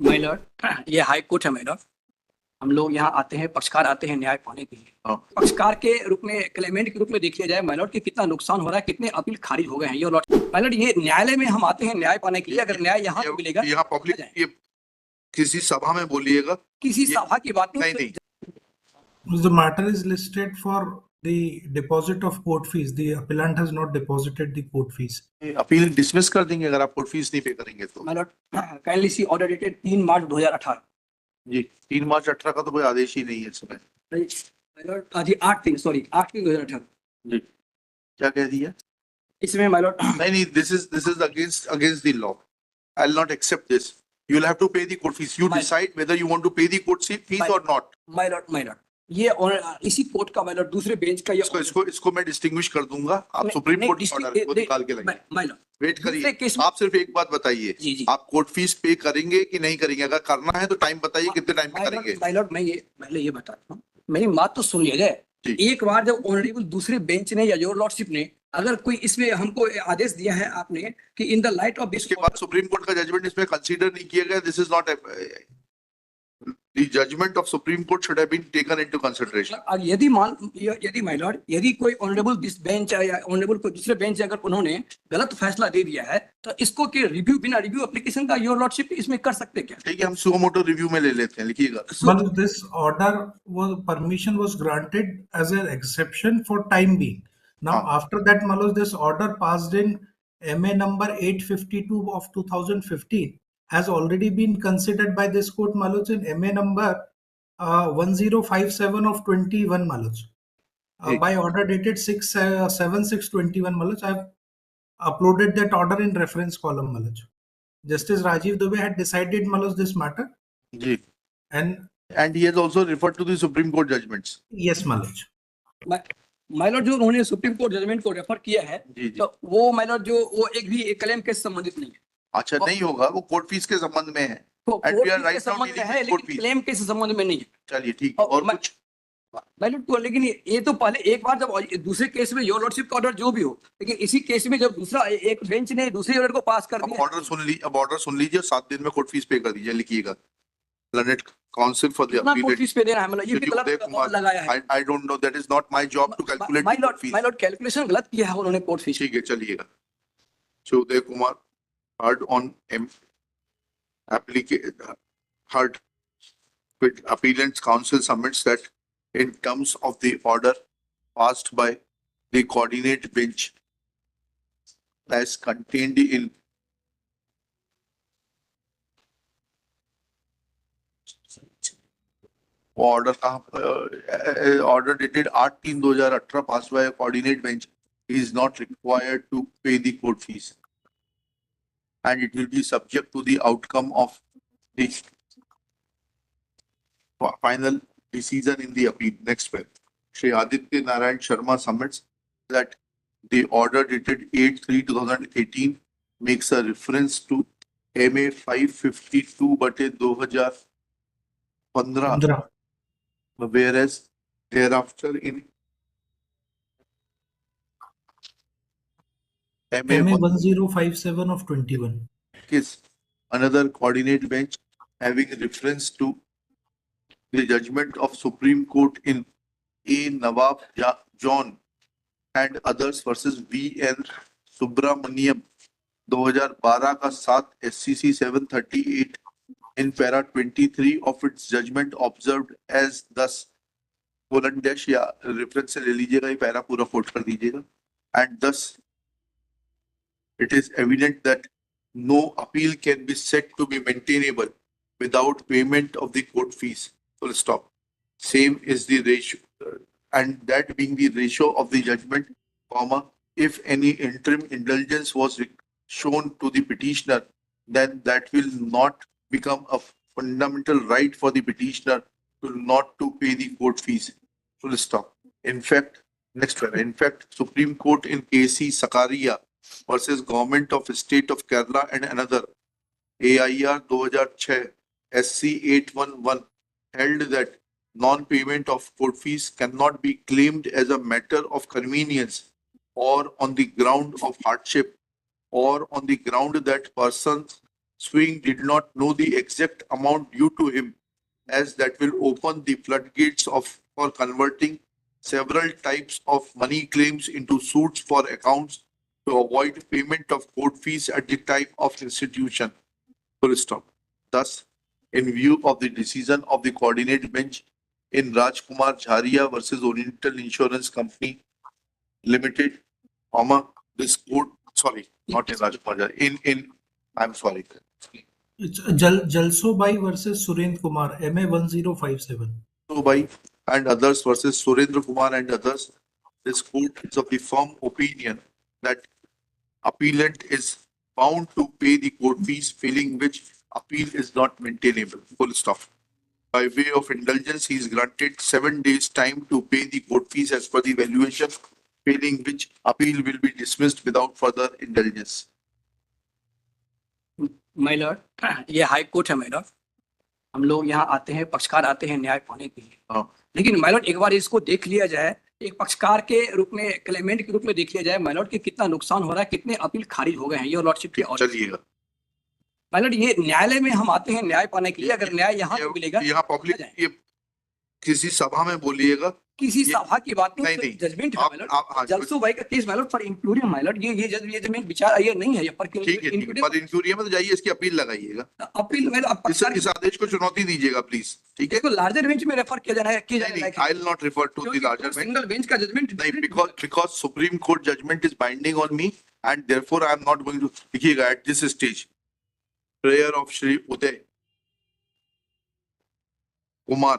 My Lord, ये high court है my Lord. हम लोग यहाँ आते हैं, पक्षकार आते हैं न्याय पाने के लिए। पक्षकार के रूप में, क्लेमेंट के रूप में देखिए जाए माय लॉर्ड कि कितना नुकसान हो रहा है, कितने अपील खारिज हो गए हैं योर लॉर्ड। माय लॉर्ड, ये न्यायालय में हम आते हैं न्याय पाने के लिए, अगर न्याय यहाँ तो मिलेगा। यहाँ पब्लिक ये किसी सभा में बोलिएगा, किसी सभा की बात नहीं। The matter is listed for the deposit of court fees. The appellant has not deposited the court fees. Appeal dismiss कर देंगे अगर आप कोर्ट फीस नहीं पे करेंगे तो। My Lord, kindly C order dated 3 मार्च 2018। जी 3 मार्च 18 का तो कोई आदेश ही नहीं है इसमें। माय लॉर्ड जी 8/3/2018। जी क्या कह दिया इसमें माय लॉर्ड? नहीं, this is against the law. I'll not accept this. You'll have to pay the court fees. You decide whether you want to pay the court fees or not. My Lord, ये इसी court का my Lord दूसरे bench का ये इसको मैं distinguish कर दूंगा। आप सुप्रीम कोर्ट के ऑर्डर को निकाल के लाएंगे। माय लॉर्ड वेट करिए, आप सिर्फ एक बात बताइए, आप कोर्ट फीस पे करेंगे कि नहीं करेंगे? अगर करना है तो टाइम बताइए, कितने टाइम में करेंगे? माय लॉर्ड, मैं ये पहले ये बताता हूँ, मेरी बात तो सुन लिया जाए। एक बार जब ऑनरेबल दूसरे बेंच ने या योर लॉर्डशिप ने अगर कोई इसमें हमको आदेश दिया है आपने कि इन द लाइट ऑफ, इसके बाद सुप्रीम कोर्ट का जजमेंट इसमें कंसीडर नहीं किया गया। This is not the judgment of Supreme Court should have been taken into consideration. यदि माय लॉर्ड, यदि कोई ऑनरेबल दिस बेंच या ऑनरेबल कोई दूसरे बेंच अगर उन्होंने गलत फैसला दे दिया है तो इसको के रिव्यू, बिना रिव्यू एप्लीकेशन का योर लॉर्डशिप इसमें कर सकते क्या? ठीक है, हम सुओ मोटो रिव्यू में ले लेते हैं, लिखिएगा। But this order was permission was granted as an exception for time being. Now after that, Manoj, this order passed in MA number 852 of 2015 has already been considered by this court, Manoj, in MA number 1057 of 21, Manoj. By order dated 6/7/6/21, Manoj. I have uploaded that order in reference column, Manoj. Justice Rajiv Dubey had decided, Manoj, this matter. जी. And he has also referred to the Supreme Court judgments. Yes, Manoj. My Lord, जो उन्होंने supreme court judgement को refer किया है तो वो my Lord जो वो एक भी क्लेम के संबंधित नहीं है। अच्छा, नहीं होगा, वो कोर्ट फीस के संबंध में है। And we are right now dealing with claim के संबंध में नहीं है। चलिए ठीक, और कुछ माय लॉर्ड, तो लेकिन ये तो पहले एक बार जब दूसरे केस में योर लॉर्डशिप का ऑर्डर जो भी हो, लेकिन इसी केस में जब दूसरा एक बेंच ने दूसरे ऑर्डर को पास कर दिया। अब ऑर्डर सुन लीजिए, 7 दिन में कोर्ट फीस पे कर दीजिए, लिखिएगा। Learned counsel for the appeal. Court fees पे देना है, मतलब ये भी गलत लगाया है। I don't know, that is not my job to calculate court fees. My Lord, calculation गलत किया है उन्होंने कोर्ट फीस। ठीक है, चलिएगा। Uday Kumar heard on heard with appellant's counsel submits that in terms of the order passed by the coordinate bench as contained in order dated 8/3/2018 passed by a coordinate bench, he is not required to pay the court fees, and it will be subject to the outcome of the final decision in the appeal. Next one, Shri Aditya Narayan Sharma submits that the order dated 8/3/2018 makes a reference to MA 552/2015, whereas thereafter in MA 1057 of 21 is another coordinate bench having reference to the judgment of Supreme Court in A. Nawab John and others versus V.N. Subramaniam 2012 का 7 SCC 738 in para 23 of its judgment observed as thus :- या reference से ले लीजिएगा, ये para पूरा coat कर दीजिएगा। And thus it is evident that no appeal can be said to be maintainable without payment of the court fees. Full stop. Same is the ratio, and that being the ratio of the judgment, comma, if any interim indulgence was shown to the petitioner, then that will not become a fundamental right for the petitioner to not to pay the court fees. Full stop. In fact, next one. In fact, Supreme Court in KC Sakaria versus Government of State of Kerala and another AIR 2006 SC 811 held that non-payment of court fees cannot be claimed as a matter of convenience or on the ground of hardship or on the ground that persons suing did not know the exact amount due to him, as that will open the floodgates for converting several types of money claims into suits for accounts to avoid payment of court fees at the time of institution. Full stop. Thus, in view of the decision of the coordinate bench in Rajkumar Jharia versus Oriental Insurance Company Limited, this court, sorry, not in Rajkumar Jharia, I'm sorry. It's Jalsobai versus Surendra Kumar, MA 1057. By and others versus Surendra Kumar and others, this court is of the firm opinion that appellant is bound to pay the court fees, failing which appeal is not maintainable. Full stop. By way of indulgence, he is granted 7 days time to pay the court fees as per the valuation, failing which appeal will be dismissed without further indulgence. My Lord ये high court है my Lord. हम लोग यहाँ आते हैं, पक्षकार आते हैं न्याय पाने के लिए। हाँ। लेकिन माय लॉर्ड एक बार इसको देख लिया जाए, एक पक्षकार के रूप में, क्लेमेंट के रूप में देख लिया जाए माय लॉर्ड कि कितना नुकसान हो रहा है, कितने अपील खारिज हो गए हैं योर लॉर्डशिप के ऑर्डर। चलिएगा, माय लॉर्ड ये न्यायालय में हम आते हैं न्याय पाने के लिए, अगर न्याय यहाँ पे मिलेगा यहाँ पब्लिक, ये किसी सभा में बोलिएगा, किसी सभा की बात नहीं, नहीं, जजमेंट है आप- माय आप- लॉर्ड। जलसू भाई का case my Lord for including my Lord, ये जजमेंट विचार ये नहीं है, ये पर ठीक है, पर इंक्यूरिया में तो जाइए, इसकी अपील लगाइएगा, अपील में इस आदेश को चुनौती दीजिएगा प्लीज, ठीक है? इसको लार्जर बेंच में रेफर किया जाना है, I will not refer to the larger bench. Single bench का जजमेंट नहीं, because Supreme Court judgment is binding on me and therefore I am not going to. देखिएगा, at this stage, prayer of Shri Uday Kumar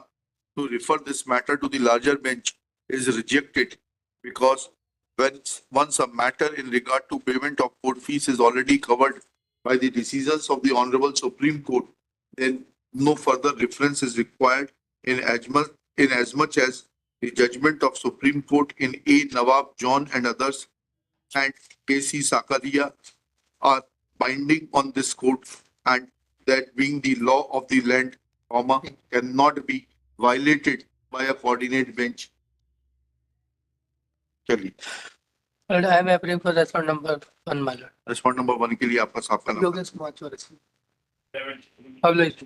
to refer this matter to the larger bench is rejected because once a matter in regard to payment of court fees is already covered by the decisions of the Honorable Supreme Court, then no further reference is required in as much as the judgment of Supreme Court in A. Nawab John and others and K.C. Sakaria are binding on this court, and that being the law of the land, cannot be violated by a coordinate bench. चलिए, And I am appearing for respond number 1, my lord. respond number 1 के लिए आपका साफ करना Yogesh Kumar Chaurasi. Published.